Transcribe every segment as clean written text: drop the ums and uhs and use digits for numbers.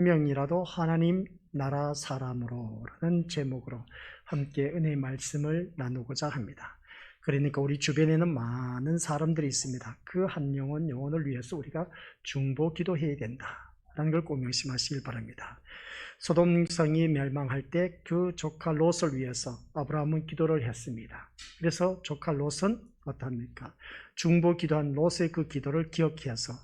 명이라도 하나님 나라 사람으로 라는 제목으로 함께 은혜의 말씀을 나누고자 합니다. 그러니까 우리 주변에는 많은 사람들이 있습니다. 그 한 영혼을 위해서 우리가 중보 기도해야 된다라는 걸 꼭 명심하시길 바랍니다. 소돔 성이 멸망할 때 그 조카 롯을 위해서 아브라함은 기도를 했습니다. 그래서 조카 롯은 어떠합니까? 중보 기도한 롯의 그 기도를 기억해서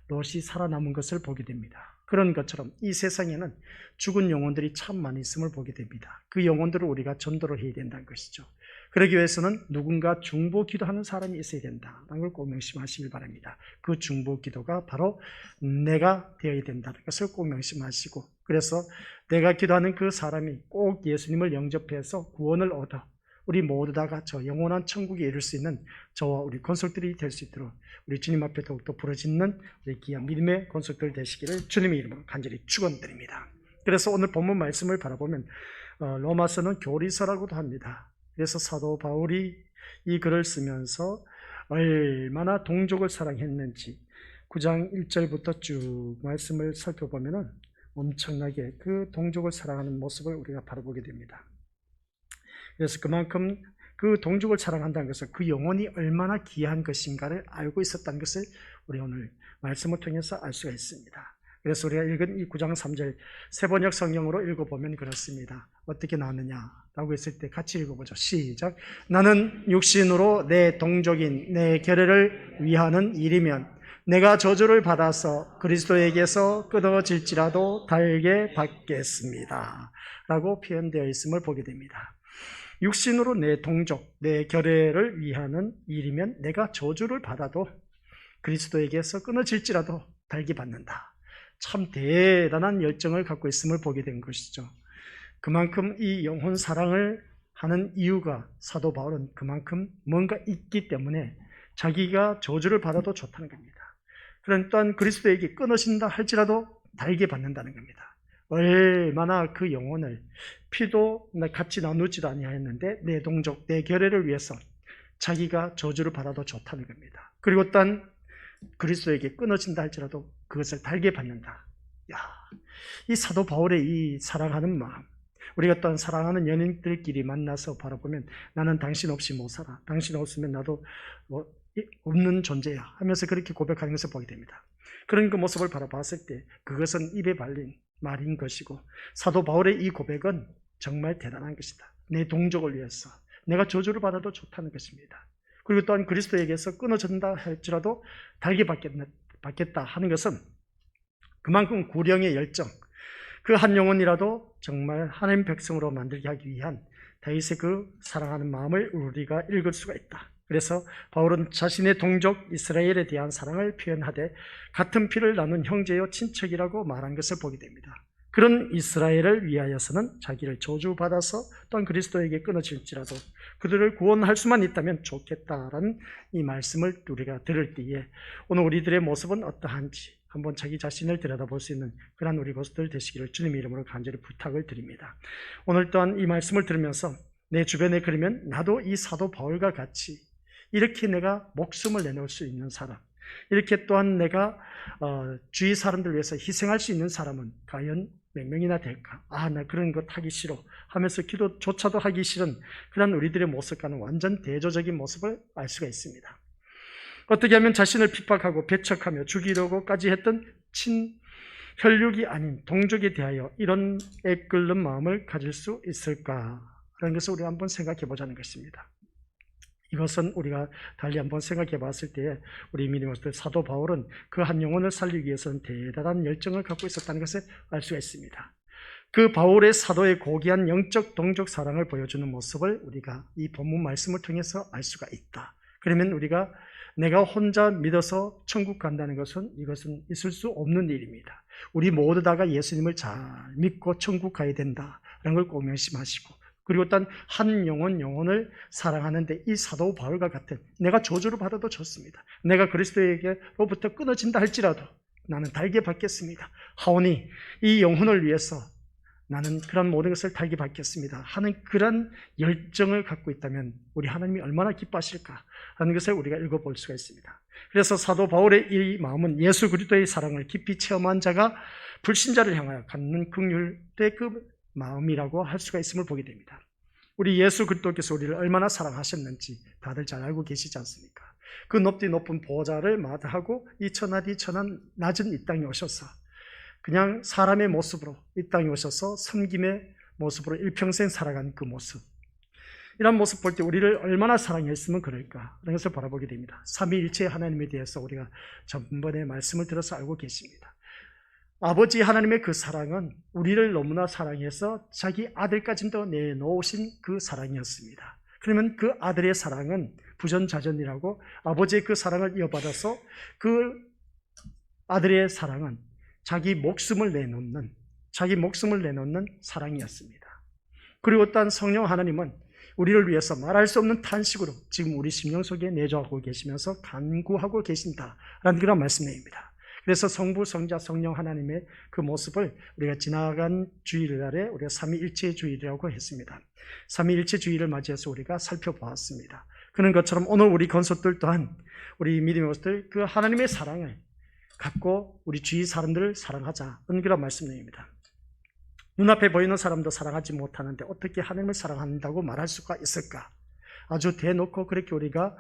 롯이 살아남은 것을 보게 됩니다. 그런 것처럼 이 세상에는 죽은 영혼들이 참 많이 있음을 보게 됩니다. 그 영혼들을 우리가 전도를 해야 된다는 것이죠. 그러기 위해서는 누군가 중보 기도하는 사람이 있어야 된다는 걸 꼭 명심하시길 바랍니다. 그 중보 기도가 바로 내가 되어야 된다는 것을 꼭 명심하시고, 그래서 내가 기도하는 그 사람이 꼭 예수님을 영접해서 구원을 얻어 우리 모두 다가 저 영원한 천국에 이를 수 있는 저와 우리 권속들이 될 수 있도록 우리 주님 앞에 더욱더 부르짖는 우리 귀한 믿음의 권속들 되시기를 주님의 이름으로 간절히 축원드립니다. 그래서 오늘 본문 말씀을 바라보면 로마서는 교리서라고도 합니다. 그래서 사도 바울이 이 글을 쓰면서 얼마나 동족을 사랑했는지 9장 1절부터 쭉 말씀을 살펴보면 엄청나게 그 동족을 사랑하는 모습을 우리가 바라보게 됩니다. 그래서 그만큼 그 동족을 사랑한다는 것은 그 영혼이 얼마나 귀한 것인가를 알고 있었다는 것을 우리 오늘 말씀을 통해서 알 수가 있습니다. 그래서 우리가 읽은 이 9장 3절 세번역 성경으로 읽어보면 그렇습니다. 어떻게 나왔느냐라고 했을 때 같이 읽어보죠. 시작. 나는 육신으로 내 동족인 내 결례를 위하는 일이면 내가 저주를 받아서 그리스도에게서 끊어질지라도 달게 받겠습니다 라고 표현되어 있음을 보게 됩니다. 육신으로 내 동족, 내 결례를 위하는 일이면 내가 저주를 받아도 그리스도에게서 끊어질지라도 달게 받는다. 참 대단한 열정을 갖고 있음을 보게 된 것이죠. 그만큼 이 영혼 사랑을 하는 이유가 사도 바울은 그만큼 뭔가 있기 때문에 자기가 저주를 받아도 좋다는 겁니다. 그런 또한 그리스도에게 끊어진다 할지라도 달게 받는다는 겁니다. 얼마나 그 영혼을 피도 같이 나누지도 아니하였는데 내 동족, 내 결례를 위해서 자기가 저주를 받아도 좋다는 겁니다. 그리고 또한 그리스도에게 끊어진다 할지라도 그것을 달게 받는다. 야, 이 사도 바울의 이 사랑하는 마음, 우리가 또한 사랑하는 연인들끼리 만나서 바라보면 나는 당신 없이 못 살아. 당신 없으면 나도 없는 존재야 하면서 그렇게 고백하는 것을 보게 됩니다. 그런 그 모습을 바라봤을 때 그것은 입에 발린 말인 것이고, 사도 바울의 이 고백은 정말 대단한 것이다. 내 동족을 위해서 내가 저주를 받아도 좋다는 것입니다. 그리고 또한 그리스도에게서 끊어진다 할지라도 달게 받겠다 하는 것은 그만큼 구령의 열정, 그 한 영혼이라도 정말 하나님 백성으로 만들게 하기 위한 다윗의 그 사랑하는 마음을 우리가 읽을 수가 있다. 그래서 바울은 자신의 동족 이스라엘에 대한 사랑을 표현하되 같은 피를 나눈 형제요 친척이라고 말한 것을 보게 됩니다. 그런 이스라엘을 위하여서는 자기를 저주받아서 또한 그리스도에게 끊어질지라도 그들을 구원할 수만 있다면 좋겠다라는 이 말씀을 우리가 들을 때에 오늘 우리들의 모습은 어떠한지 한번 자기 자신을 들여다볼 수 있는 그런 우리 모습들 되시기를 주님의 이름으로 간절히 부탁을 드립니다. 오늘 또한 이 말씀을 들으면서 내 주변에 그러면 나도 이 사도 바울과 같이 이렇게 내가 목숨을 내놓을 수 있는 사람, 이렇게 또한 내가 주위 사람들 위해서 희생할 수 있는 사람은 과연 몇 명이나 될까? 나 그런 것 하기 싫어 하면서 기도조차도 하기 싫은 그런 우리들의 모습과는 완전 대조적인 모습을 알 수가 있습니다. 어떻게 하면 자신을 핍박하고 배척하며 죽이려고까지 했던 친혈육이 아닌 동족에 대하여 이런 애끓는 마음을 가질 수 있을까라는 것을 우리가 한번 생각해 보자는 것입니다. 이것은 우리가 달리 한번 생각해 봤을 때 우리 믿음의 사도 바울은 그 한 영혼을 살리기 위해서는 대단한 열정을 갖고 있었다는 것을 알 수가 있습니다. 그 바울의 사도의 고귀한 영적 동족 사랑을 보여주는 모습을 우리가 이 본문 말씀을 통해서 알 수가 있다. 그러면 우리가 내가 혼자 믿어서 천국 간다는 것은 이것은 있을 수 없는 일입니다. 우리 모두 다가 예수님을 잘 믿고 천국 가야 된다라는 걸 꼭 명심하시고, 그리고 또 한 영혼을 사랑하는데 이 사도 바울과 같은 내가 저주를 받아도 좋습니다. 내가 그리스도에게로부터 끊어진다 할지라도 나는 달게 받겠습니다 하오니 이 영혼을 위해서 나는 그런 모든 것을 달게 받겠습니다 하는 그런 열정을 갖고 있다면 우리 하나님이 얼마나 기뻐하실까 하는 것을 우리가 읽어볼 수가 있습니다. 그래서 사도 바울의 이 마음은 예수 그리스도의 사랑을 깊이 체험한 자가 불신자를 향하여 갖는 긍휼의 그 마음이라고 할 수가 있음을 보게 됩니다. 우리 예수 그리스도께서 우리를 얼마나 사랑하셨는지 다들 잘 알고 계시지 않습니까? 그 높디 높은 보좌를 마다하고 이 천하디 천한 낮은 이 땅에 오셔서 그냥 사람의 모습으로 이 땅에 오셔서 섬김의 모습으로 일평생 살아간 그 모습, 이런 모습 볼 때 우리를 얼마나 사랑했으면 그럴까 하는 것을 바라보게 됩니다. 삼위일체 하나님에 대해서 우리가 전번에 말씀을 들어서 알고 계십니다. 아버지 하나님의 그 사랑은 우리를 너무나 사랑해서 자기 아들까지도 내놓으신 그 사랑이었습니다. 그러면 그 아들의 사랑은 부전자전이라고 아버지의 그 사랑을 이어받아서 그 아들의 사랑은 자기 목숨을 내놓는 사랑이었습니다. 그리고 또한 성령 하나님은 우리를 위해서 말할 수 없는 탄식으로 지금 우리 심령 속에 내주하고 계시면서 간구하고 계신다라는 그런 말씀입니다. 그래서 성부, 성자, 성령 하나님의 그 모습을 우리가 지나간 주일날에 우리가 삼위일체 주일이라고 했습니다. 삼위일체 주일을 맞이해서 우리가 살펴보았습니다. 그런 것처럼 오늘 우리 건속들 또한 우리 믿음의 것들 그 하나님의 사랑을 갖고 우리 주위 사람들을 사랑하자는 그런 말씀입니다. 눈앞에 보이는 사람도 사랑하지 못하는데 어떻게 하나님을 사랑한다고 말할 수가 있을까? 아주 대놓고 그렇게 우리가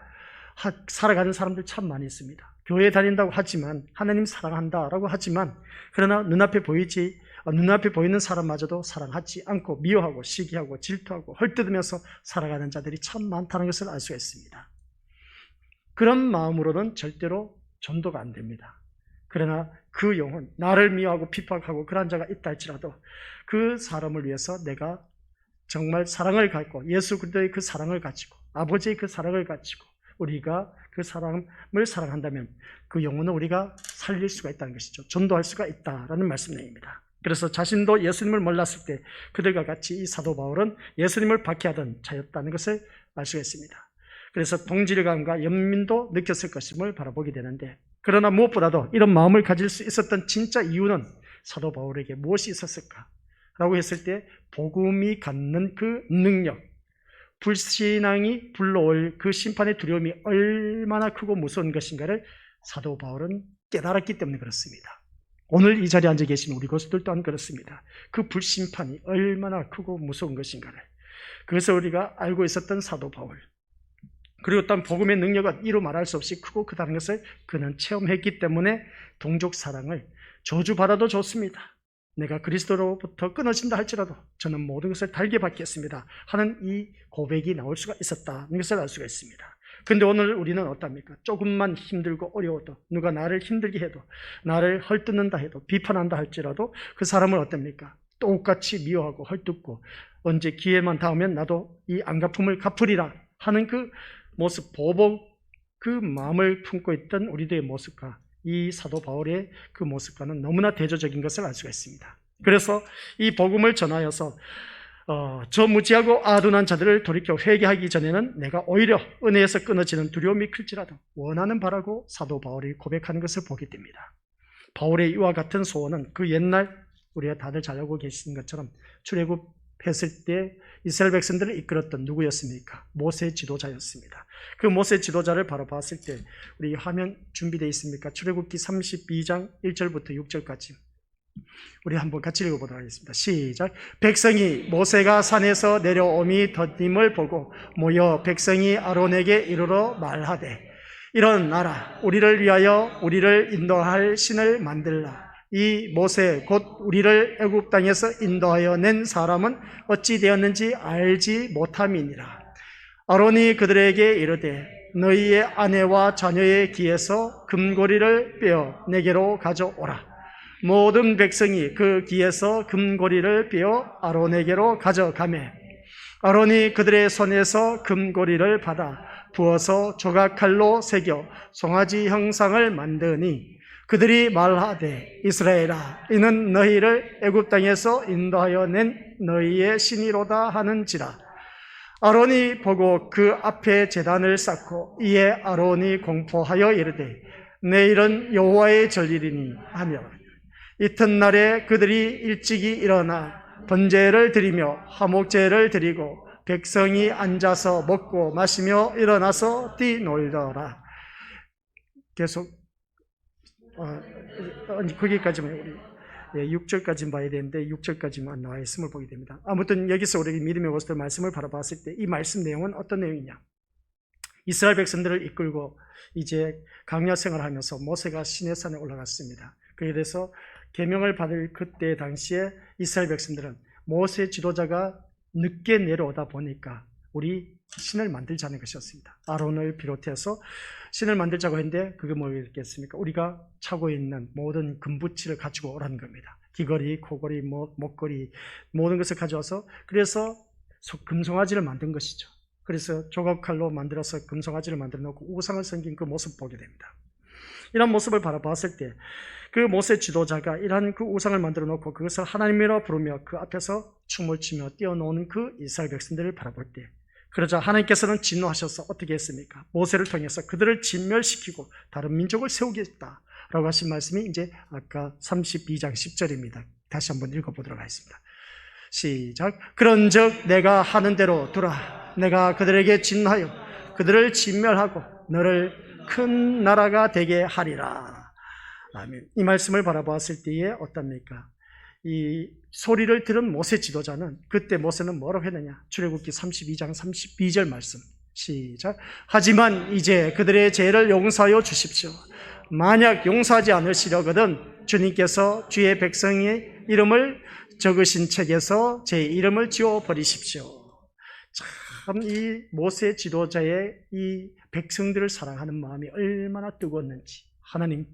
살아가는 사람들 참 많이 있습니다. 교회 다닌다고 하지만 하나님 사랑한다라고 하지만 그러나 눈앞에 보이는 사람마저도 사랑하지 않고 미워하고 시기하고 질투하고 헐뜯으면서 살아가는 자들이 참 많다는 것을 알 수가 있습니다. 그런 마음으로는 절대로 전도가 안 됩니다. 그러나 그 영혼, 나를 미워하고 핍박하고 그런 자가 있다 할지라도 그 사람을 위해서 내가 정말 사랑을 갖고 예수 그리스도의 그 사랑을 가지고 아버지의 그 사랑을 가지고 우리가 그 사람을 사랑한다면 그 영혼을 우리가 살릴 수가 있다는 것이죠. 전도할 수가 있다라는 말씀입니다. 그래서 자신도 예수님을 몰랐을 때 그들과 같이 이 사도 바울은 예수님을 박해하던 자였다는 것을 알 수가 있습니다. 그래서 동질감과 연민도 느꼈을 것임을 바라보게 되는데 그러나 무엇보다도 이런 마음을 가질 수 있었던 진짜 이유는 사도 바울에게 무엇이 있었을까? 라고 했을 때 복음이 갖는 그 능력, 불신앙이 불러올 그 심판의 두려움이 얼마나 크고 무서운 것인가를 사도 바울은 깨달았기 때문에 그렇습니다. 오늘 이 자리에 앉아 계신 우리 고수들 또한 그렇습니다. 그 불심판이 얼마나 크고 무서운 것인가를 그것을 우리가 알고 있었던 사도 바울, 그리고 또한 복음의 능력은 이루 말할 수 없이 크고 크다는 것을 그는 체험했기 때문에 동족 사랑을 저주받아도 좋습니다. 내가 그리스도로부터 끊어진다 할지라도 저는 모든 것을 달게 받겠습니다 하는 이 고백이 나올 수가 있었다는 것을 알 수가 있습니다. 그런데 오늘 우리는 어떻습니까? 조금만 힘들고 어려워도 누가 나를 힘들게 해도 나를 헐뜯는다 해도 비판한다 할지라도 그 사람을 어떻습니까? 똑같이 미워하고 헐뜯고 언제 기회만 닿으면 나도 이 안갚음을 갚으리라 하는 그 모습, 보복 그 마음을 품고 있던 우리들의 모습과 이 사도 바울의 그 모습과는 너무나 대조적인 것을 알 수가 있습니다. 그래서 이 복음을 전하여서 저 무지하고 아둔한 자들을 돌이켜 회개하기 전에는 내가 오히려 은혜에서 끊어지는 두려움이 클지라도 원하는 바라고 사도 바울이 고백하는 것을 보게 됩니다. 바울의 이와 같은 소원은 그 옛날 우리가 다들 잘 알고 계신 것처럼 출애굽했을 때 이스라엘 백성들을 이끌었던 누구였습니까? 모세 지도자였습니다. 그 모세 지도자를 바로 봤을 때 우리 화면 준비되어 있습니까? 출애굽기 32장 1절부터 6절까지 우리 한번 같이 읽어보도록 하겠습니다. 시작. 백성이 모세가 산에서 내려옴이 더딤을 보고 모여 백성이 아론에게 이르러 말하되 일어나라 우리를 위하여 우리를 인도할 신을 만들라. 이 모세 곧 우리를 애굽 땅에서 인도하여 낸 사람은 어찌 되었는지 알지 못함이니라. 아론이 그들에게 이르되 너희의 아내와 자녀의 귀에서 금고리를 빼어 내게로 가져오라. 모든 백성이 그 귀에서 금고리를 빼어 아론에게로 가져가매 아론이 그들의 손에서 금고리를 받아 부어서 조각칼로 새겨 송아지 형상을 만드니 그들이 말하되 이스라엘아 이는 너희를 애굽 땅에서 인도하여 낸 너희의 신이로다 하는지라. 아론이 보고 그 앞에 제단을 쌓고 이에 아론이 공포하여 이르되 내일은 여호와의 절일이니 하며 이튿날에 그들이 일찍이 일어나 번제를 드리며 화목제를 드리고 백성이 앉아서 먹고 마시며 일어나서 뛰놀더라. 계속 거기까지만 우리 6절까지 봐야 되는데 6절까지만 나와 있음을 보게 됩니다. 아무튼 여기서 우리 믿음의 모습들 말씀을 바라봤을 때 이 말씀 내용은 어떤 내용이냐? 이스라엘 백성들을 이끌고 이제 광야 생활하면서 모세가 시내산에 올라갔습니다. 그래서 계명을 받을 그때 당시에 이스라엘 백성들은 모세 지도자가 늦게 내려오다 보니까 우리 신을 만들자는 것이었습니다. 아론을 비롯해서 신을 만들자고 했는데 그게 뭐겠습니까? 우리가 차고 있는 모든 금붙이를 가지고 오라는 겁니다. 귀걸이, 코걸이, 목걸이 모든 것을 가져와서 그래서 금송아지를 만든 것이죠. 그래서 조각칼로 만들어서 금송아지를 만들어 놓고 우상을 섬긴 그 모습을 보게 됩니다. 이런 모습을 바라봤을 때 그 모세 지도자가 이러한 그 우상을 만들어 놓고 그것을 하나님이라 부르며 그 앞에서 춤을 추며 뛰어노는 그 이스라엘 백성들을 바라볼 때 그러자 하나님께서는 진노하셔서 어떻게 했습니까? 모세를 통해서 그들을 진멸시키고 다른 민족을 세우겠다라고 하신 말씀이 이제 아까 32장 10절입니다. 다시 한번 읽어보도록 하겠습니다. 시작. 그런즉 내가 하는 대로 두라. 내가 그들에게 진노하여 그들을 진멸하고 너를 큰 나라가 되게 하리라. 아멘. 이 말씀을 바라보았을 때에 어떻습니까? 이 소리를 들은 모세 지도자는 그때 모세는 뭐라고 했느냐? 출애굽기 32장 32절 말씀. 시작. 하지만 이제 그들의 죄를 용서하여 주십시오. 만약 용서하지 않으시려거든 주님께서 주의 백성의 이름을 적으신 책에서 제 이름을 지워버리십시오. 참 이 모세 지도자의 이 백성들을 사랑하는 마음이 얼마나 뜨거웠는지. 하나님,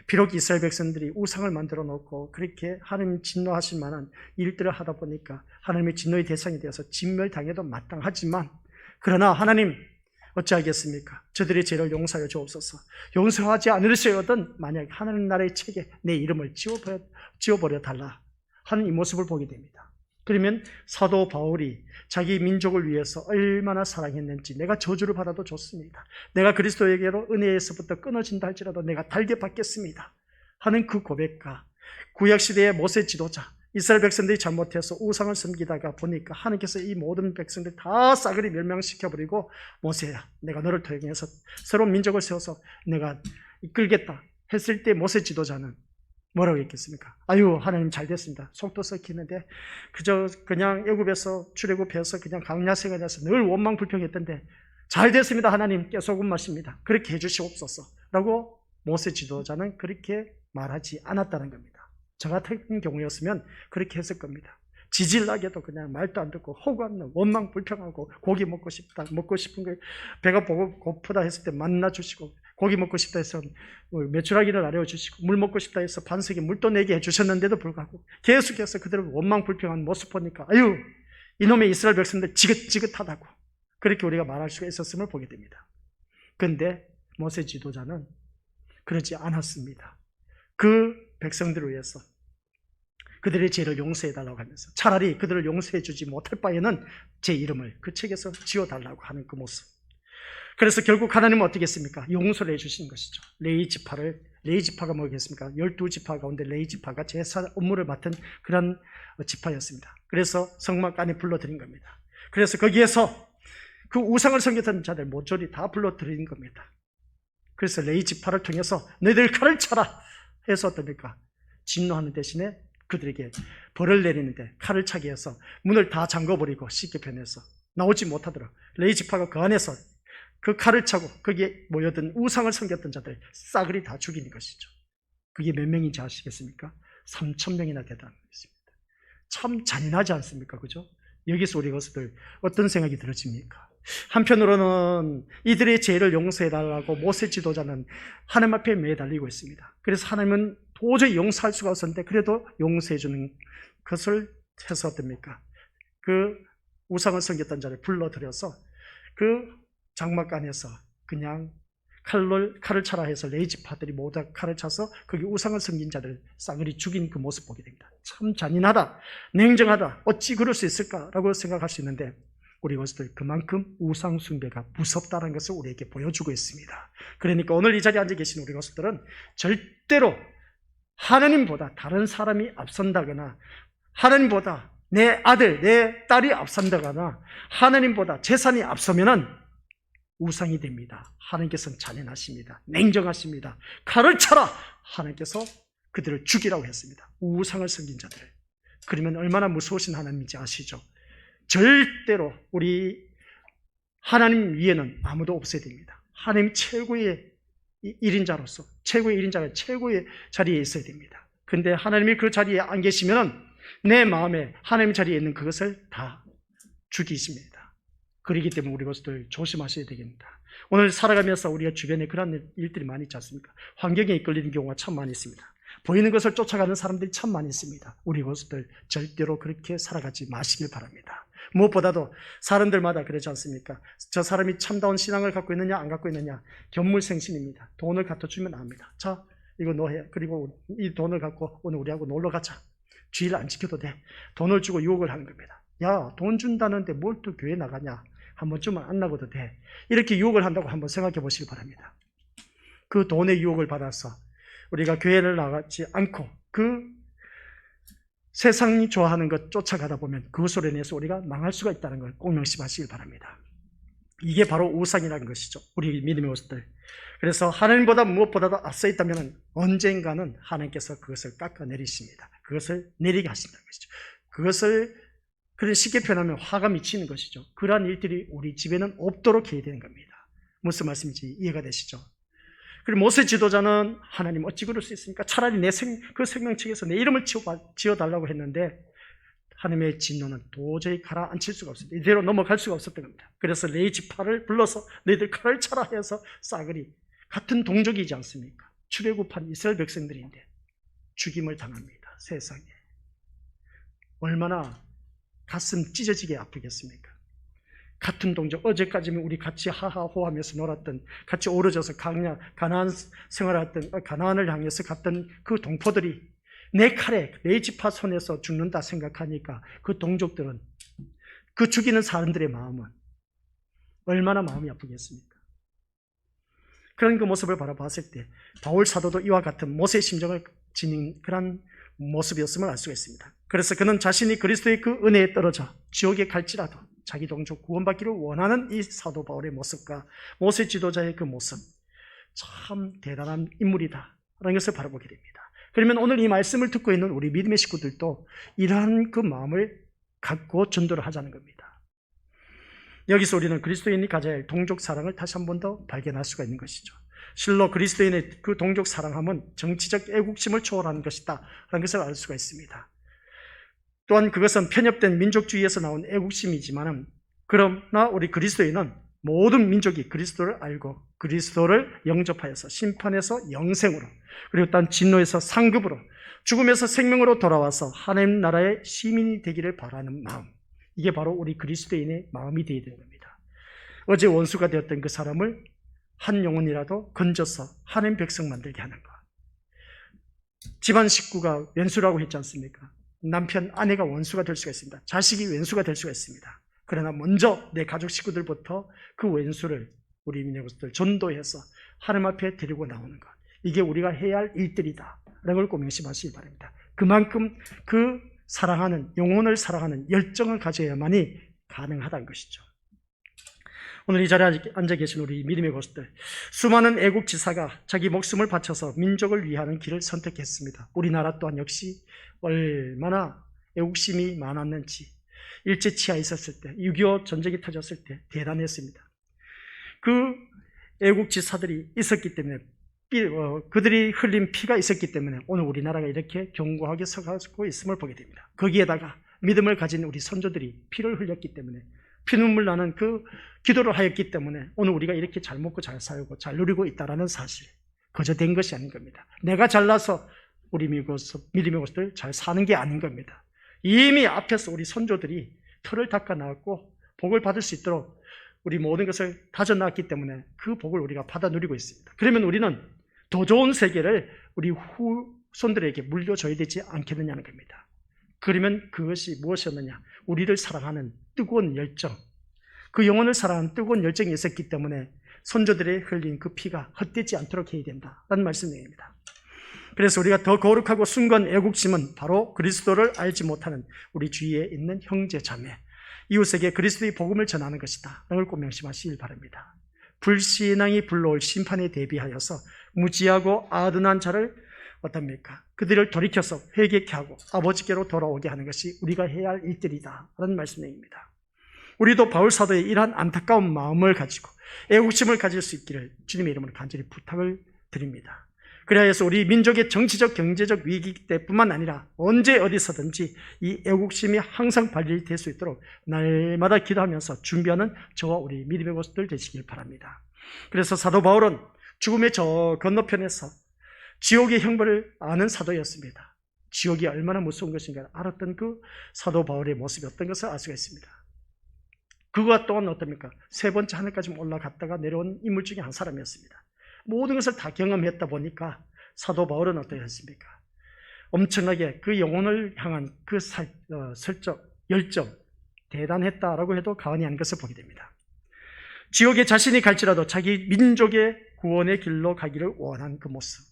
비록 이스라엘 백성들이 우상을 만들어 놓고 그렇게 하나님 진노하실 만한 일들을 하다 보니까 하나님의 진노의 대상이 되어서 진멸당해도 마땅하지만 그러나 하나님 어찌하겠습니까? 저들의 죄를 용서하여 주옵소서. 용서하지 않으시거든 만약 하나님 나라의 책에 내 이름을 지워버려 달라 하는 이 모습을 보게 됩니다. 그러면 사도 바울이 자기 민족을 위해서 얼마나 사랑했는지 내가 저주를 받아도 좋습니다. 내가 그리스도에게로 은혜에서부터 끊어진다 할지라도 내가 달게 받겠습니다 하는 그 고백과 구약시대의 모세 지도자 이스라엘 백성들이 잘못해서 우상을 섬기다가 보니까 하나님께서 이 모든 백성들 다 싸그리 멸망시켜버리고 모세야 내가 너를 통해서 새로운 민족을 세워서 내가 이끌겠다 했을 때 모세 지도자는 뭐라고 했겠습니까? 아유 하나님 잘 됐습니다. 속도 썩히는데 그냥 애굽에서 출애굽해서 그냥 광야 생활에서 늘 원망불평했던데 잘 됐습니다. 하나님 깨소금 맛입니다. 그렇게 해주시옵소서 라고 모세 지도자는 그렇게 말하지 않았다는 겁니다. 저 같은 경우였으면 그렇게 했을 겁니다. 지질나게도 그냥 말도 안 듣고 호구없는 원망불평하고 고기 먹고 싶다 먹고 싶은 거 배가 고프다 했을 때 만나 주시고 고기 먹고 싶다 해서 메추라기를 아려주시고 물 먹고 싶다 해서 반석에 물도 내게 해주셨는데도 불구하고 계속해서 그들을 원망불평한 모습 보니까 아유 이놈의 이스라엘 백성들 지긋지긋하다고 그렇게 우리가 말할 수가 있었음을 보게 됩니다. 그런데 모세 지도자는 그러지 않았습니다. 그 백성들을 위해서 그들의 죄를 용서해달라고 하면서 차라리 그들을 용서해주지 못할 바에는 제 이름을 그 책에서 지워달라고 하는 그 모습. 그래서 결국 하나님은 어떻게 했습니까? 용서를 해주신 것이죠. 레위지파가 뭐겠습니까? 12지파 가운데 레위지파가 제사 업무를 맡은 그런 지파였습니다. 그래서 성막안에 불러들인 겁니다. 그래서 거기에서 그 우상을 섬겼던 자들 모조리 다 불러들인 겁니다. 그래서 레위지파를 통해서 너희들 칼을 차라 해서 어떻습니까? 진노하는 대신에 그들에게 벌을 내리는데 칼을 차게 해서 문을 다 잠궈버리고 쉽게 변해서 나오지 못하도록 레위지파가 그 안에서 그 칼을 차고 거기에 모여든 우상을 섬겼던 자들 싸그리 다 죽이는 것이죠. 그게 몇 명인지 아시겠습니까? 3,000명이나 되다는 것입니다. 참 잔인하지 않습니까? 그죠? 여기서 우리 것들 어떤 생각이 들어집니까? 한편으로는 이들의 죄를 용서해달라고 모세 지도자는 하나님 앞에 매달리고 있습니다. 그래서 하나님은 도저히 용서할 수가 없었는데 그래도 용서해주는 것을 해서 어떻습니까? 그 우상을 섬겼던 자를 불러들여서 그 장막간에서 그냥 칼을 차라 해서 레위지파들이 모두 칼을 차서 거기 우상을 섬긴 자들 싸그리 죽인 그 모습 보게 됩니다. 참 잔인하다, 냉정하다, 어찌 그럴 수 있을까라고 생각할 수 있는데 우리 것들 그만큼 우상 숭배가 무섭다는 것을 우리에게 보여주고 있습니다. 그러니까 오늘 이 자리에 앉아 계신 우리 것들은 절대로 하나님보다 다른 사람이 앞선다거나 하나님보다 내 아들, 내 딸이 앞선다거나 하나님보다 재산이 앞서면은 우상이 됩니다. 하나님께서는 잔인하십니다. 냉정하십니다. 칼을 쳐라! 하나님께서 그들을 죽이라고 했습니다. 우상을 섬긴 자들을. 그러면 얼마나 무서우신 하나님인지 아시죠? 절대로 우리 하나님 위에는 아무도 없어야 됩니다. 하나님 최고의 1인자로서 최고의 1인자가 최고의 자리에 있어야 됩니다. 근데 하나님이 그 자리에 안 계시면 내 마음에 하나님 자리에 있는 그것을 다 죽이십니다. 그렇기 때문에 우리 것들 조심하셔야 되겠습니다. 오늘 살아가면서 우리가 주변에 그런 일들이 많이 있지 않습니까? 환경에 이끌리는 경우가 참 많이 있습니다. 보이는 것을 쫓아가는 사람들이 참 많이 있습니다. 우리 것들 절대로 그렇게 살아가지 마시길 바랍니다. 무엇보다도 사람들마다 그러지 않습니까? 저 사람이 참다운 신앙을 갖고 있느냐 안 갖고 있느냐 견물생심입니다. 돈을 갖다 주면 압니다. 자, 이거 너 해. 그리고 이 돈을 갖고 오늘 우리하고 놀러 가자. 주일 안 지켜도 돼. 돈을 주고 유혹을 하는 겁니다. 야, 돈 준다는데 뭘 또 교회 나가냐? 한 번쯤은 안 나가도 돼. 이렇게 유혹을 한다고 한번 생각해 보시기 바랍니다. 그 돈의 유혹을 받아서 우리가 교회를 나가지 않고 그 세상이 좋아하는 것 쫓아가다 보면 그것으로 인해서 우리가 망할 수가 있다는 걸 꼭 명심하시길 바랍니다. 이게 바로 우상이라는 것이죠. 우리 믿음의 모습들. 그래서 하나님보다 무엇보다도 앞서 있다면 언젠가는 하나님께서 그것을 깎아내리십니다. 그것을 내리게 하신다는 것이죠. 그것을 그런 쉽게 표현하면 화가 미치는 것이죠. 그러한 일들이 우리 집에는 없도록 해야 되는 겁니다. 무슨 말씀인지 이해가 되시죠? 그리고 모세 지도자는 하나님 어찌 그럴 수 있습니까? 차라리 그 생명책에서 내 이름을 지어달라고 했는데 하나님의 진노는 도저히 가라앉힐 수가 없습니다. 이대로 넘어갈 수가 없었던 겁니다. 그래서 레위 지파를 불러서 너희들 칼을 차라 해서 싸그리 같은 동족이지 않습니까? 출애굽한 이스라엘 백성들인데 죽임을 당합니다. 세상에. 얼마나 가슴 찢어지게 아프겠습니까? 같은 동족, 어제까지는 우리 같이 하하호하면서 놀았던, 같이 오르져서 가나안 생활했던, 가나안을 향해서 갔던 그 동포들이 내 칼에 레위 지파 손에서 죽는다 생각하니까 그 동족들은, 그 죽이는 사람들의 마음은 얼마나 마음이 아프겠습니까? 그런 그 모습을 바라봤을 때 바울 사도도 이와 같은 모세의 심정을 지닌 그런 모습이었음을 알 수가 있습니다. 그래서 그는 자신이 그리스도의 그 은혜에 떨어져 지옥에 갈지라도 자기 동족 구원받기를 원하는 이 사도 바울의 모습과 모세 지도자의 그 모습, 참 대단한 인물이다 라는 것을 바라보게 됩니다. 그러면 오늘 이 말씀을 듣고 있는 우리 믿음의 식구들도 이러한 그 마음을 갖고 전도를 하자는 겁니다. 여기서 우리는 그리스도인이 가져야 할 동족 사랑을 다시 한 번 더 발견할 수가 있는 것이죠. 실로 그리스도인의 그 동족 사랑함은 정치적 애국심을 초월하는 것이다 라는 것을 알 수가 있습니다. 또한 그것은 편협된 민족주의에서 나온 애국심이지만 그러나 우리 그리스도인은 모든 민족이 그리스도를 알고 그리스도를 영접하여서 심판에서 영생으로 그리고 또한 진노에서 상급으로 죽음에서 생명으로 돌아와서 하나님 나라의 시민이 되기를 바라는 마음, 이게 바로 우리 그리스도인의 마음이 되어야 되는 겁니다. 어제 원수가 되었던 그 사람을 한 영혼이라도 건져서 하나님 백성 만들게 하는 것. 집안 식구가 왼수라고 했지 않습니까? 남편, 아내가 원수가 될 수가 있습니다. 자식이 왼수가 될 수가 있습니다. 그러나 먼저 내 가족 식구들부터 그 왼수를 우리 민족들 전도해서 하나님 앞에 데리고 나오는 것, 이게 우리가 해야 할 일들이다 라는 걸 꼭 명심하시기 바랍니다. 그만큼 그 사랑하는, 영혼을 사랑하는 열정을 가져야만이 가능하다는 것이죠. 오늘 이 자리에 앉아 계신 우리 믿음의 고수들, 수많은 애국 지사가 자기 목숨을 바쳐서 민족을 위하는 길을 선택했습니다. 우리나라 또한 역시 얼마나 애국심이 많았는지, 일제치하에 있었을 때, 6.25 전쟁이 터졌을 때 대단했습니다. 그 애국지사들이 있었기 때문에, 그들이 흘린 피가 있었기 때문에 오늘 우리나라가 이렇게 견고하게 서가지고 있음을 보게 됩니다. 거기에다가 믿음을 가진 우리 선조들이 피를 흘렸기 때문에, 피눈물 나는 그 기도를 하였기 때문에 오늘 우리가 이렇게 잘 먹고 잘 살고 잘 누리고 있다는 사실, 그저 된 것이 아닌 겁니다. 내가 잘나서 우리 믿음의 것들 잘 사는 게 아닌 겁니다. 이미 앞에서 우리 선조들이 털을 닦아 나왔고 복을 받을 수 있도록 우리 모든 것을 다져놨기 때문에 그 복을 우리가 받아 누리고 있습니다. 그러면 우리는 더 좋은 세계를 우리 후손들에게 물려줘야 되지 않겠느냐는 겁니다. 그러면 그것이 무엇이었느냐? 우리를 사랑하는 뜨거운 열정, 그 영혼을 사랑하는 뜨거운 열정이 있었기 때문에 선조들의 흘린 그 피가 헛되지 않도록 해야 된다는 말씀입니다. 그래서 우리가 더 거룩하고 숭고한 애국심은 바로 그리스도를 알지 못하는 우리 주위에 있는 형제 자매, 이웃에게 그리스도의 복음을 전하는 것이다. 이걸 꼭 명심하시길 바랍니다. 불신앙이 불러올 심판에 대비하여서 무지하고 아둔한 자를 어떻습니까? 그들을 돌이켜서 회개케 하고 아버지께로 돌아오게 하는 것이 우리가 해야 할 일들이다 라는 말씀입니다. 우리도 바울 사도의 이러한 안타까운 마음을 가지고 애국심을 가질 수 있기를 주님의 이름으로 간절히 부탁을 드립니다. 그래야 해서 우리 민족의 정치적 경제적 위기 때뿐만 아니라 언제 어디서든지 이 애국심이 항상 발휘될 수 있도록 날마다 기도하면서 준비하는 저와 우리 믿음의 모습들 되시길 바랍니다. 그래서 사도 바울은 죽음의 저 건너편에서 지옥의 형벌을 아는 사도였습니다. 지옥이 얼마나 무서운 것인가 알았던 그 사도 바울의 모습이 어떤 것을 알 수가 있습니다. 그가 또한 어떻습니까? 세 번째 하늘까지 올라갔다가 내려온 인물 중에 한 사람이었습니다. 모든 것을 다 경험했다 보니까 사도 바울은 어떻게 했습니까? 엄청나게 그 영혼을 향한 그 열정, 대단했다라고 해도 과언이 아닌 것을 보게 됩니다. 지옥에 자신이 갈지라도 자기 민족의 구원의 길로 가기를 원한 그 모습.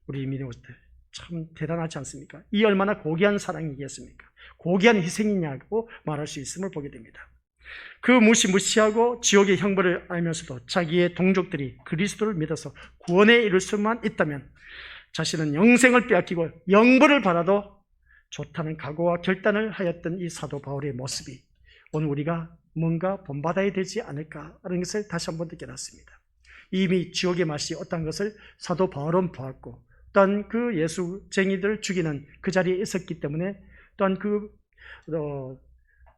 우리 믿음의 모습들 참 대단하지 않습니까? 이 얼마나 고귀한 사랑이겠습니까? 고귀한 희생이냐고 말할 수 있음을 보게 됩니다. 그 무시무시하고 지옥의 형벌을 알면서도 자기의 동족들이 그리스도를 믿어서 구원에 이를 수만 있다면 자신은 영생을 빼앗기고 영벌을 받아도 좋다는 각오와 결단을 하였던 이 사도 바울의 모습이 오늘 우리가 뭔가 본받아야 되지 않을까 하는 것을 다시 한번 느껴놨습니다. 이미 지옥의 맛이 어떤 것을 사도 바울은 보았고 또한 그 예수쟁이들을 죽이는 그 자리에 있었기 때문에 또한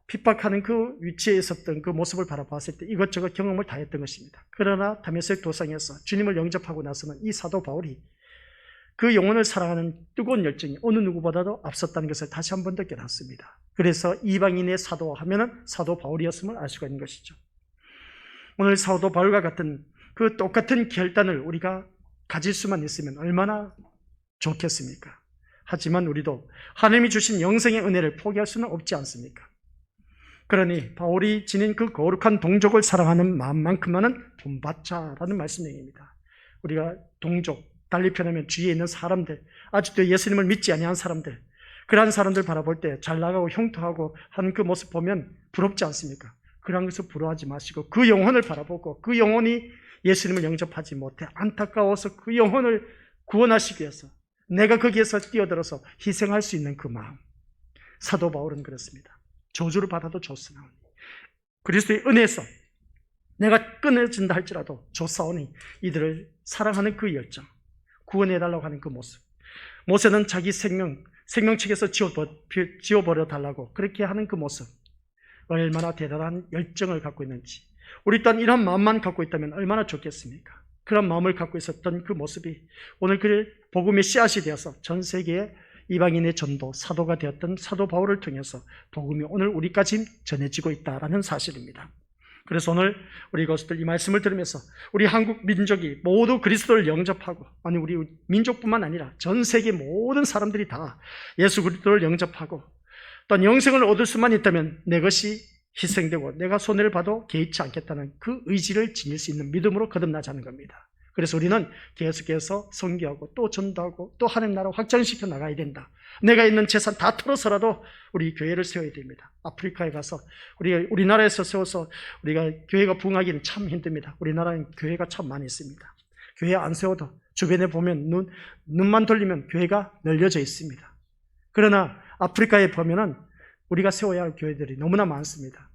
핍박하는 그 위치에 있었던 그 모습을 바라봤을 때 이것저것 경험을 다 했던 것입니다. 그러나 다메섹 도상에서 주님을 영접하고 나서는 이 사도 바울이 그 영혼을 사랑하는 뜨거운 열정이 어느 누구보다도 앞섰다는 것을 다시 한번 더 깨닫습니다. 그래서 이방인의 사도 하면은 사도 바울이었음을 알 수가 있는 것이죠. 오늘 사도 바울과 같은 그 똑같은 결단을 우리가 가질 수만 있으면 얼마나 좋겠습니까? 하지만 우리도 하나님이 주신 영생의 은혜를 포기할 수는 없지 않습니까? 그러니 바울이 지닌 그 거룩한 동족을 사랑하는 마음만큼만은 본받자라는 말씀입니다. 우리가 동족, 달리 표현하면 주위에 있는 사람들, 아직도 예수님을 믿지 아니한 사람들, 그러한 사람들 바라볼 때 잘 나가고 형통하고 하는 그 모습 보면 부럽지 않습니까? 그러한 것을 부러워하지 마시고 그 영혼을 바라보고 그 영혼이 예수님을 영접하지 못해 안타까워서 그 영혼을 구원하시기 위해서 내가 거기에서 뛰어들어서 희생할 수 있는 그 마음. 사도 바울은 그렇습니다. 저주를 받아도 좋사오니 그리스도의 은혜에서 내가 끊어진다 할지라도 좋사오니 이들을 사랑하는 그 열정, 구원해달라고 하는 그 모습. 모세는 자기 생명책에서 지워버려 달라고 그렇게 하는 그 모습, 얼마나 대단한 열정을 갖고 있는지. 우리 또한 이런 마음만 갖고 있다면 얼마나 좋겠습니까? 그런 마음을 갖고 있었던 그 모습이 오늘 그 복음의 씨앗이 되어서 전 세계에 이방인의 전도, 사도가 되었던 사도 바울을 통해서 복음이 오늘 우리까지 전해지고 있다는 사실입니다. 그래서 오늘 우리 것들 이 말씀을 들으면서 우리 한국 민족이 모두 그리스도를 영접하고, 아니 우리 민족뿐만 아니라 전 세계 모든 사람들이 다 예수 그리스도를 영접하고 또한 영생을 얻을 수만 있다면 내 것이 희생되고 내가 손해를 봐도 개의치 않겠다는 그 의지를 지닐 수 있는 믿음으로 거듭나자는 겁니다. 그래서 우리는 계속해서 선교하고 또 전도하고 또 하나님 나라 확장시켜 나가야 된다. 내가 있는 재산 다 털어서라도 우리 교회를 세워야 됩니다. 아프리카에 가서 우리나라에서 세워서 우리가 교회가 부흥하기는 참 힘듭니다. 우리나라는 교회가 참 많이 있습니다. 교회 안 세워도 주변에 보면 눈만 돌리면 교회가 널려져 있습니다. 그러나 아프리카에 보면은 우리가 세워야 할 교회들이 너무나 많습니다.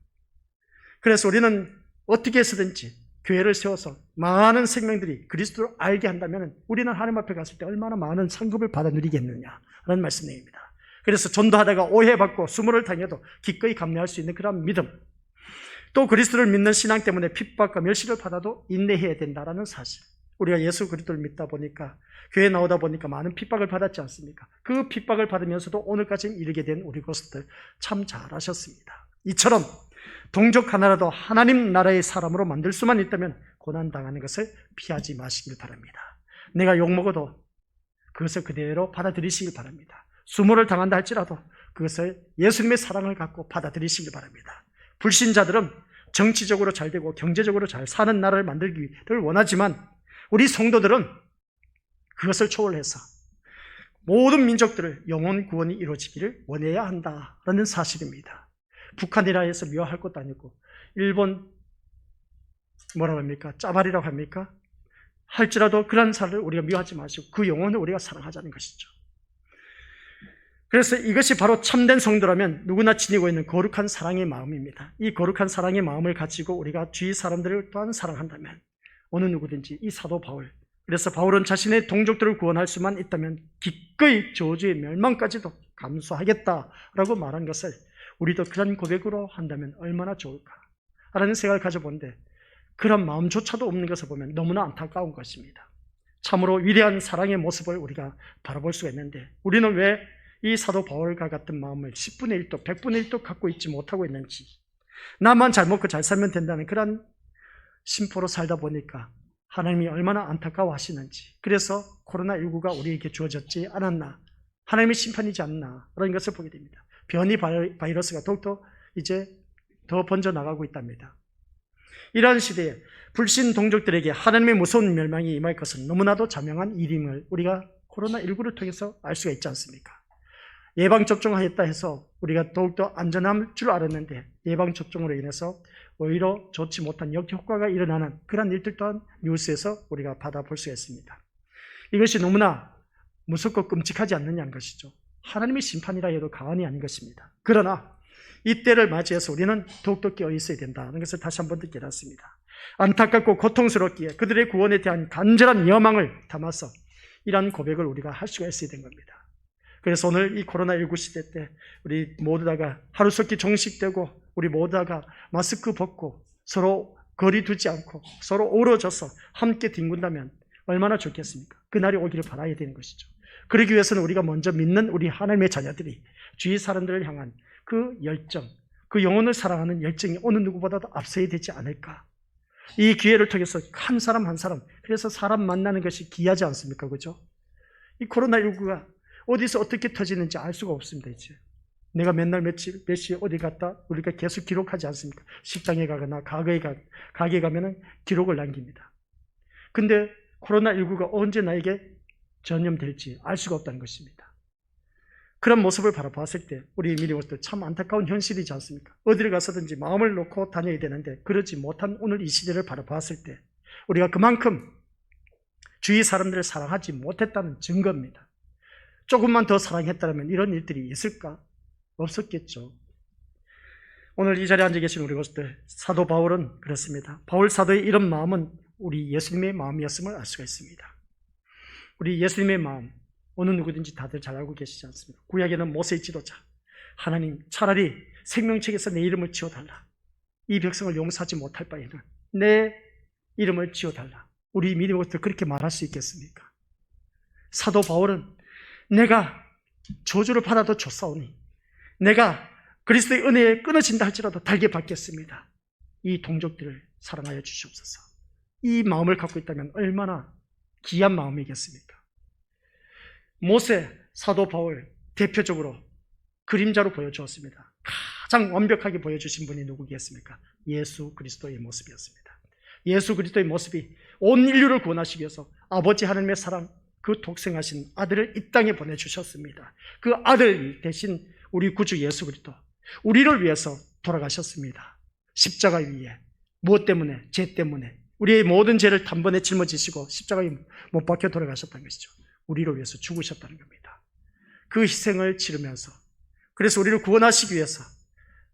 그래서 우리는 어떻게 해서든지 교회를 세워서 많은 생명들이 그리스도를 알게 한다면 우리는 하나님 앞에 갔을 때 얼마나 많은 상급을 받아 누리겠느냐라는 말씀입니다. 그래서 전도하다가 오해받고 수모를 당해도 기꺼이 감내할 수 있는 그런 믿음, 또 그리스도를 믿는 신앙 때문에 핍박과 멸시를 받아도 인내해야 된다는 사실. 우리가 예수 그리스도를 믿다 보니까 교회 나오다 보니까 많은 핍박을 받았지 않습니까? 그 핍박을 받으면서도 오늘까지 이르게 된 우리 것들 참 잘하셨습니다. 이처럼 동족 하나라도 하나님 나라의 사람으로 만들 수만 있다면 고난당하는 것을 피하지 마시길 바랍니다. 내가 욕먹어도 그것을 그대로 받아들이시길 바랍니다. 수모를 당한다 할지라도 그것을 예수님의 사랑을 갖고 받아들이시길 바랍니다. 불신자들은 정치적으로 잘 되고 경제적으로 잘 사는 나라를 만들기를 원하지만 우리 성도들은 그것을 초월해서 모든 민족들을 영혼 구원이 이루어지기를 원해야 한다라는 사실입니다. 북한이라 해서 미워할 것도 아니고 일본 뭐라고 합니까? 짜발이라고 합니까? 할지라도 그런 사람을 우리가 미워하지 마시고 그 영혼을 우리가 사랑하자는 것이죠. 그래서 이것이 바로 참된 성도라면 누구나 지니고 있는 거룩한 사랑의 마음입니다. 이 거룩한 사랑의 마음을 가지고 우리가 주위 사람들을 또한 사랑한다면 어느 누구든지 이 사도 바울, 그래서 바울은 자신의 동족들을 구원할 수만 있다면 기꺼이 저주의 멸망까지도 감수하겠다라고 말한 것을 우리도 그런 고백으로 한다면 얼마나 좋을까 라는 생각을 가져보는데 그런 마음조차도 없는 것을 보면 너무나 안타까운 것입니다. 참으로 위대한 사랑의 모습을 우리가 바라볼 수가 있는데 우리는 왜 이 사도 바울과 같은 마음을 10분의 1도 100분의 1도 갖고 있지 못하고 있는지, 나만 잘 먹고 잘 살면 된다는 그런 심포로 살다 보니까 하나님이 얼마나 안타까워하시는지, 그래서 코로나19가 우리에게 주어졌지 않았나, 하나님의 심판이지 않나 라는 것을 보게 됩니다. 변이 바이러스가 더욱더 이제 더 번져나가고 있답니다. 이러한 시대에 불신 동족들에게 하나님의 무서운 멸망이 임할 것은 너무나도 자명한 일임을 우리가 코로나19를 통해서 알 수가 있지 않습니까? 예방접종하였다 해서 우리가 더욱더 안전할 줄 알았는데 예방접종으로 인해서 오히려 좋지 못한 역효과가 일어나는 그런 일들 또한 뉴스에서 우리가 받아볼 수가 있습니다. 이것이 너무나 무섭고 끔찍하지 않느냐는 것이죠. 하나님의 심판이라 해도 과언이 아닌 것입니다. 그러나 이때를 맞이해서 우리는 더욱더 깨어 있어야 된다는 것을 다시 한번 듣게 됐습니다. 안타깝고 고통스럽기에 그들의 구원에 대한 간절한 여망을 담아서 이러한 고백을 우리가 할 수가 있어야 된 겁니다. 그래서 오늘 이 코로나19 시대 때 우리 모두 다가 하루속히 종식되고 우리 모두 다가 마스크 벗고 서로 거리 두지 않고 서로 어우러져서 함께 뒹군다면 얼마나 좋겠습니까? 그날이 오기를 바라야 되는 것이죠. 그러기 위해서는 우리가 먼저 믿는 우리 하나님의 자녀들이 주위 사람들을 향한 그 열정, 그 영혼을 사랑하는 열정이 어느 누구보다도 앞서야 되지 않을까. 이 기회를 통해서 한 사람 한 사람, 그래서 사람 만나는 것이 귀하지 않습니까? 그죠? 이 코로나19가 어디서 어떻게 터지는지 알 수가 없습니다. 이제 내가 맨날 몇 시에 어디 갔다 우리가 계속 기록하지 않습니까? 식당에 가거나 가게에 가면은 기록을 남깁니다. 근데 코로나19가 언제 나에게 전염될지 알 수가 없다는 것입니다. 그런 모습을 바라봤을 때 우리 미리모스도 참 안타까운 현실이지 않습니까? 어디를 가서든지 마음을 놓고 다녀야 되는데 그러지 못한 오늘 이 시대를 바라봤을 때 우리가 그만큼 주위 사람들을 사랑하지 못했다는 증거입니다. 조금만 더 사랑했다면 이런 일들이 있을까? 없었겠죠. 오늘 이 자리에 앉아 계신 우리 것들, 사도 바울은 그렇습니다. 바울 사도의 이런 마음은 우리 예수님의 마음이었음을 알 수가 있습니다. 우리 예수님의 마음, 어느 누구든지 다들 잘 알고 계시지 않습니까? 구약에는 모세의 지도자, 하나님 차라리 생명책에서 내 이름을 지워달라. 이 백성을 용서하지 못할 바에는 내 이름을 지워달라. 우리 믿음의 것들 그렇게 말할 수 있겠습니까? 사도 바울은 내가 저주를 받아도 좋사오니 내가 그리스도의 은혜에 끊어진다 할지라도 달게 받겠습니다. 이 동족들을 사랑하여 주시옵소서. 이 마음을 갖고 있다면 얼마나 귀한 마음이겠습니까? 모세, 사도 바울 대표적으로 그림자로 보여주었습니다. 가장 완벽하게 보여주신 분이 누구겠습니까? 예수 그리스도의 모습이었습니다. 예수 그리스도의 모습이 온 인류를 구원하시기 위해서 아버지 하나님의 사랑, 그 독생하신 아들을 이 땅에 보내주셨습니다. 그 아들 대신 우리 구주 예수 그리스도, 우리를 위해서 돌아가셨습니다. 십자가 위에. 무엇 때문에? 죄 때문에. 우리의 모든 죄를 단번에 짊어지시고 십자가에 못 박혀 돌아가셨다는 것이죠. 우리를 위해서 죽으셨다는 겁니다. 그 희생을 치르면서, 그래서 우리를 구원하시기 위해서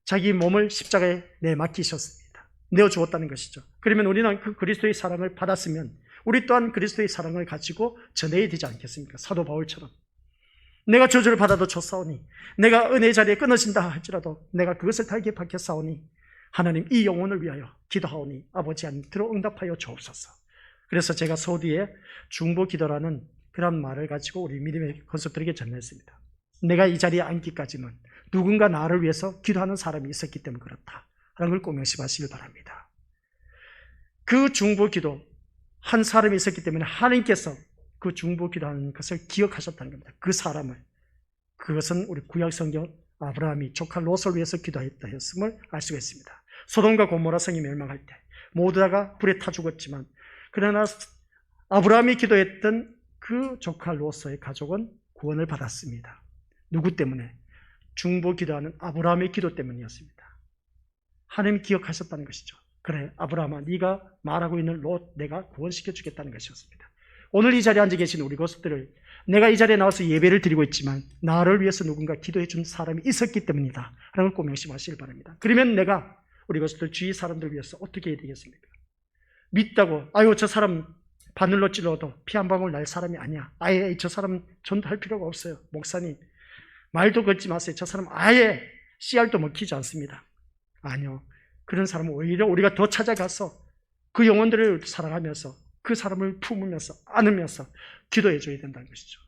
자기 몸을 십자가에 내맡기셨습니다. 내어주었다는 것이죠. 그러면 우리는 그 그리스도의 사랑을 받았으면 우리 또한 그리스도의 사랑을 가지고 전해야 되지 않겠습니까? 사도 바울처럼 내가 저주를 받아도 좋사오니 내가 은혜의 자리에 끊어진다 할지라도 내가 그것을 달게 받겠사오니 하나님 이 영혼을 위하여 기도하오니 아버지 하나님 들어 응답하여 주옵소서. 그래서 제가 소뒤에 중보 기도라는 그런 말을 가지고 우리 믿음의 건속들에게 전했습니다. 내가 이 자리에 앉기까지는 누군가 나를 위해서 기도하는 사람이 있었기 때문에 그렇다라는 걸 꼭 명심하시길 바랍니다. 그 중보 기도 한 사람이 있었기 때문에 하나님께서 그 중보 기도하는 것을 기억하셨다는 겁니다. 그 사람을. 그것은 우리 구약 성경 아브라함이 조카 롯을 위해서 기도했다 했음을 알 수가 있습니다. 소돔과 고모라 성이 멸망할 때 모두 다가 불에 타 죽었지만 그러나 아브라함이 기도했던 그 조카 롯의 가족은 구원을 받았습니다. 누구 때문에? 중보 기도하는 아브라함의 기도 때문이었습니다. 하나님이 기억하셨다는 것이죠. 그래, 아브라함아, 네가 말하고 있는 롯 내가 구원시켜 주겠다는 것이었습니다. 오늘 이 자리에 앉아 계신 우리 것들을, 내가 이 자리에 나와서 예배를 드리고 있지만 나를 위해서 누군가 기도해 준 사람이 있었기 때문이다 하는 걸 꼭 명심하시길 바랍니다. 그러면 내가 우리 것들 주위 사람들 위해서 어떻게 해야 되겠습니까? 믿다고 아유 저 사람 바늘로 찔러도 피 한 방울 날 사람이 아니야, 아예 저 사람 전도할 필요가 없어요, 목사님 말도 걸지 마세요, 저 사람 아예 씨알도 먹히지 않습니다. 아니요, 그런 사람은 오히려 우리가 더 찾아가서 그 영혼들을 사랑하면서 그 사람을 품으면서 안으면서 기도해 줘야 된다는 것이죠.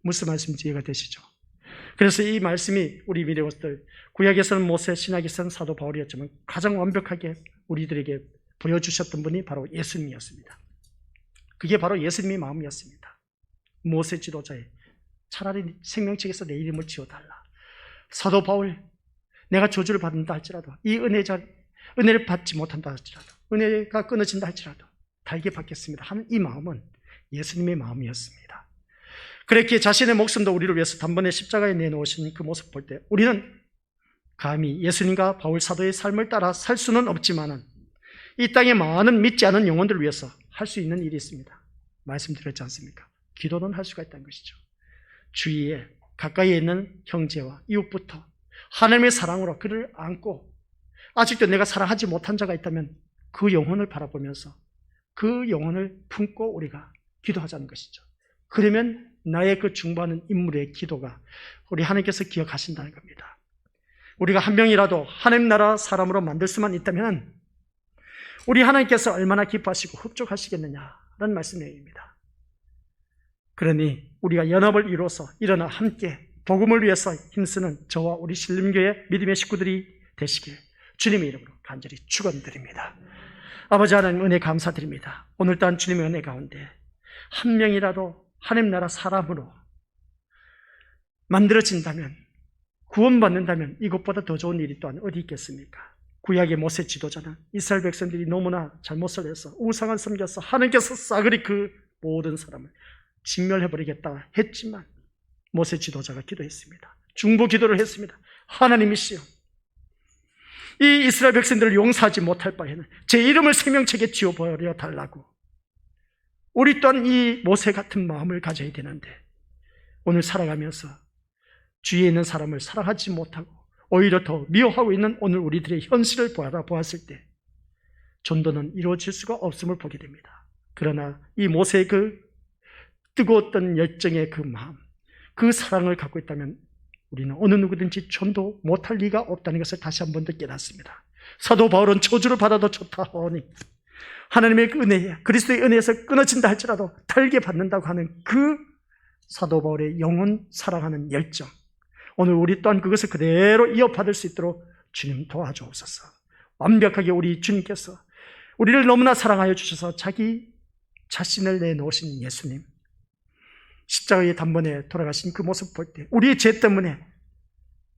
무슨 말씀인지 이해가 되시죠? 그래서 이 말씀이 우리 미래것들, 구약에서는 모세, 신약에서는 사도 바울이었지만 가장 완벽하게 우리들에게 보여주셨던 분이 바로 예수님이었습니다. 그게 바로 예수님의 마음이었습니다. 모세 지도자의 차라리 생명책에서 내 이름을 지워달라. 사도 바울, 내가 저주를 받는다 할지라도, 이 은혜를 받지 못한다 할지라도, 은혜가 끊어진다 할지라도 달게 받겠습니다 하는 이 마음은 예수님의 마음이었습니다. 그렇게 자신의 목숨도 우리를 위해서 단번에 십자가에 내놓으신 그 모습 볼 때 우리는 감히 예수님과 바울 사도의 삶을 따라 살 수는 없지만은 이 땅에 많은 믿지 않은 영혼들을 위해서 할 수 있는 일이 있습니다. 말씀드렸지 않습니까? 기도는 할 수가 있다는 것이죠. 주위에 가까이에 있는 형제와 이웃부터 하나님의 사랑으로 그를 안고, 아직도 내가 사랑하지 못한 자가 있다면 그 영혼을 바라보면서 그 영혼을 품고 우리가 기도하자는 것이죠. 그러면 나의 그 중보하는 인물의 기도가 우리 하나님께서 기억하신다는 겁니다. 우리가 한 명이라도 하나님 나라 사람으로 만들 수만 있다면 우리 하나님께서 얼마나 기뻐하시고 흡족하시겠느냐라는 말씀입니다. 그러니 우리가 연합을 이루어서 일어나 함께 복음을 위해서 힘쓰는 저와 우리 신림교회 믿음의 식구들이 되시길 주님의 이름으로 간절히 축원드립니다. 아버지 하나님, 은혜 감사드립니다. 오늘 또한 주님의 은혜 가운데 한 명이라도 하나님 나라 사람으로 만들어진다면, 구원받는다면 이것보다 더 좋은 일이 또한 어디 있겠습니까? 구약의 모세 지도자는 이스라엘 백성들이 너무나 잘못을 해서 우상을 섬겨서 하나님께서 싸그리 그 모든 사람을 진멸해버리겠다 했지만 모세 지도자가 기도했습니다. 중보 기도를 했습니다. 하나님이시여, 이 이스라엘 백성들을 용서하지 못할 바에는 제 이름을 생명책에 지워버려 달라고. 우리 또한 이 모세 같은 마음을 가져야 되는데 오늘 살아가면서 주위에 있는 사람을 사랑하지 못하고 오히려 더 미워하고 있는 오늘 우리들의 현실을 바라보았을 때 전도는 이루어질 수가 없음을 보게 됩니다. 그러나 이 모세의 그 뜨거웠던 열정의 그 마음, 그 사랑을 갖고 있다면 우리는 어느 누구든지 전도 못할 리가 없다는 것을 다시 한 번 더 깨닫습니다. 사도 바울은 저주를 받아도 좋다 하오니 하나님의 그 은혜에, 그리스도의 은혜에서 끊어진다 할지라도 달게 받는다고 하는 그 사도 바울의 영혼 사랑하는 열정, 오늘 우리 또한 그것을 그대로 이어받을 수 있도록 주님 도와주옵소서. 완벽하게 우리 주님께서 우리를 너무나 사랑하여 주셔서 자기 자신을 내놓으신 예수님, 십자가의 단번에 돌아가신 그 모습 볼 때 우리의 죄 때문에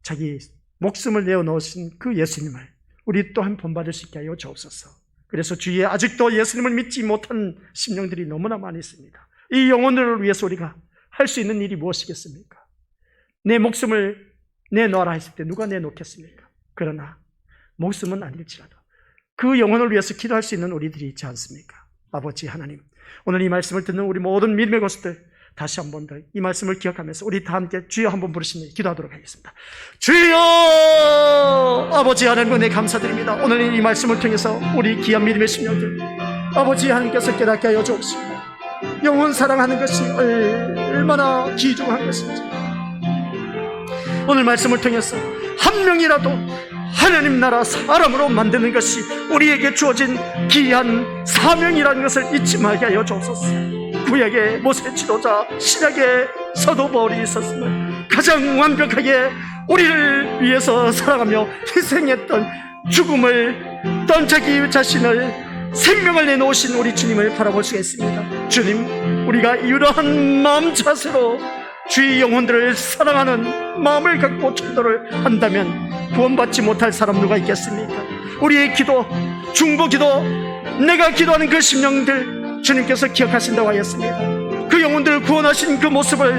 자기 목숨을 내어놓으신 그 예수님을 우리 또한 본받을 수 있게 하여 주옵소서. 그래서 주위에 아직도 예수님을 믿지 못한 심령들이 너무나 많이 있습니다. 이 영혼들을 위해서 우리가 할 수 있는 일이 무엇이겠습니까? 내 목숨을 내놓아라 했을 때 누가 내놓겠습니까? 그러나 목숨은 아닐지라도 그 영혼을 위해서 기도할 수 있는 우리들이 있지 않습니까? 아버지 하나님, 오늘 이 말씀을 듣는 우리 모든 믿음의 것들 다시 한 번 더 이 말씀을 기억하면서 우리 다 함께 주여 한번 부르시며 기도하도록 하겠습니다. 주여! 아버지 하나님, 은혜 감사드립니다. 오늘 이 말씀을 통해서 우리 귀한 믿음의 심령들, 아버지 하나님께서 깨닫게 하여 주옵시고 영혼 사랑하는 것이 얼마나 귀중한 것인지 오늘 말씀을 통해서 한 명이라도 하나님 나라 사람으로 만드는 것이 우리에게 주어진 귀한 사명이라는 것을 잊지 말게 하여 주옵소서. 구약의 모세 지도자, 신약의 사도 바울이 있었으면 가장 완벽하게 우리를 위해서 사랑하며 희생했던, 죽음을 떤 자기 자신을 생명을 내놓으신 우리 주님을 바라볼 수가 있습니다. 주님, 우리가 이러한 마음 자세로 주의 영혼들을 사랑하는 마음을 갖고 전도를 한다면 구원받지 못할 사람 누가 있겠습니까? 우리의 기도, 중보 기도, 내가 기도하는 그 심령들 주님께서 기억하신다고 하였습니다. 그 영혼들을 구원하신 그 모습을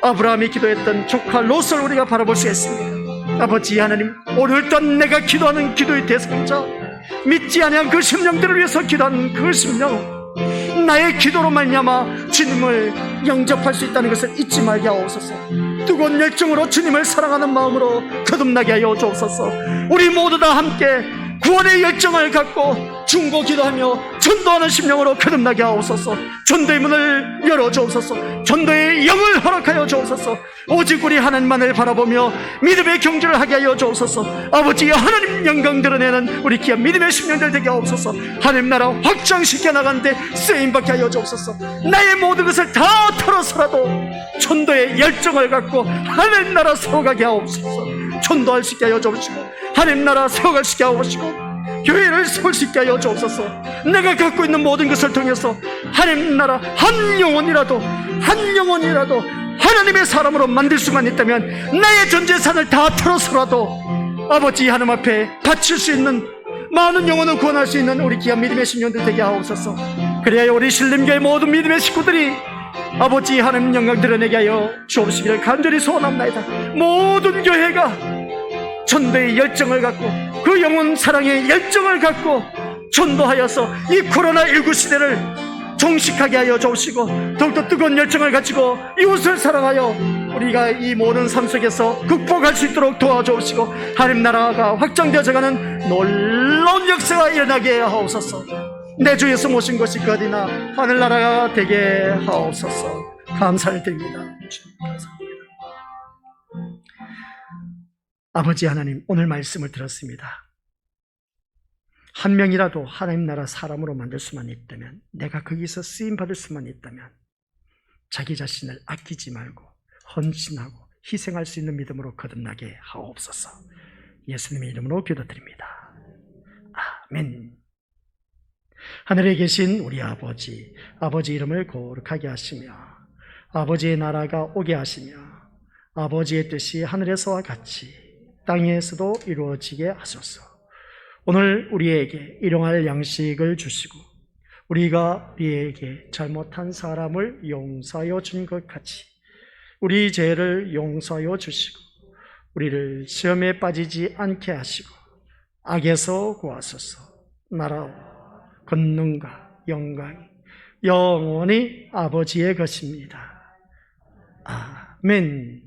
아브라함이 기도했던 조카 롯을 우리가 바라볼 수 있습니다. 아버지 하나님, 오늘 또한 내가 기도하는 기도의 대상자, 믿지 아니한 그 심령들을 위해서 기도하는 그 심령, 나의 기도로 말미암아 주님을 영접할 수 있다는 것을 잊지 말게 하옵소서. 뜨거운 열정으로 주님을 사랑하는 마음으로 거듭나게 하여 주옵소서. 우리 모두 다 함께 구원의 열정을 갖고 중보 기도하며 전도하는 심령으로 거듭나게 하옵소서. 전도의 문을 열어주옵소서. 전도의 영을 허락하여 주옵소서. 오직 우리 하나님만을 바라보며 믿음의 경주를 하게 하여 주옵소서. 아버지 하나님 영광 드러내는 우리 귀한 믿음의 심령들 되게 하옵소서. 하나님 나라 확장시켜 나가는데 쓰임받게 하여 주옵소서. 나의 모든 것을 다 털어서라도 전도의 열정을 갖고 하나님 나라 세워가게 하옵소서. 전도할 수 있게 하여 주옵시고 하나님 나라 세워갈 수 있게 하옵시고 교회를 세울 수 있게 하여 주옵소서. 내가 갖고 있는 모든 것을 통해서 하나님 나라 한 영혼이라도 하나님의 사람으로 만들 수만 있다면 나의 전 재산을 다 털어서라도 아버지 하나님 앞에 바칠 수 있는 많은 영혼을 구원할 수 있는 우리 귀한 믿음의 심령들 되게 하옵소서. 그래야 우리 신림교회 모든 믿음의 식구들이 아버지 하나님 영광 드러내게 하여 주옵시기를 간절히 소원합니다. 모든 교회가 전도의 열정을 갖고 그 영혼 사랑의 열정을 갖고 전도하여서 이 코로나19 시대를 종식하게 하여 주옵시고 더욱더 뜨거운 열정을 가지고 이웃을 사랑하여 우리가 이 모든 삶 속에서 극복할 수 있도록 도와주옵시고 하나님 나라가 확장되어져가는 놀라운 역사가 일어나게 하옵소서. 내 주 예수 모신 것이 그 어디나 하늘나라가 되게 하옵소서. 감사를 드립니다. 감사합니다. 아버지 하나님, 오늘 말씀을 들었습니다. 한 명이라도 하나님 나라 사람으로 만들 수만 있다면, 내가 거기서 쓰임받을 수만 있다면 자기 자신을 아끼지 말고 헌신하고 희생할 수 있는 믿음으로 거듭나게 하옵소서. 예수님의 이름으로 기도드립니다. 아멘. 하늘에 계신 우리 아버지, 아버지 이름을 거룩하게 하시며 아버지의 나라가 오게 하시며 아버지의 뜻이 하늘에서와 같이 땅에서도 이루어지게 하소서. 오늘 우리에게 일용할 양식을 주시고 우리가 우리에게 잘못한 사람을 용서하여 준 것 같이 우리 죄를 용서하여 주시고 우리를 시험에 빠지지 않게 하시고 악에서 구하소서. 나라와 권능과 영광이 영원히 아버지의 것입니다. 아멘.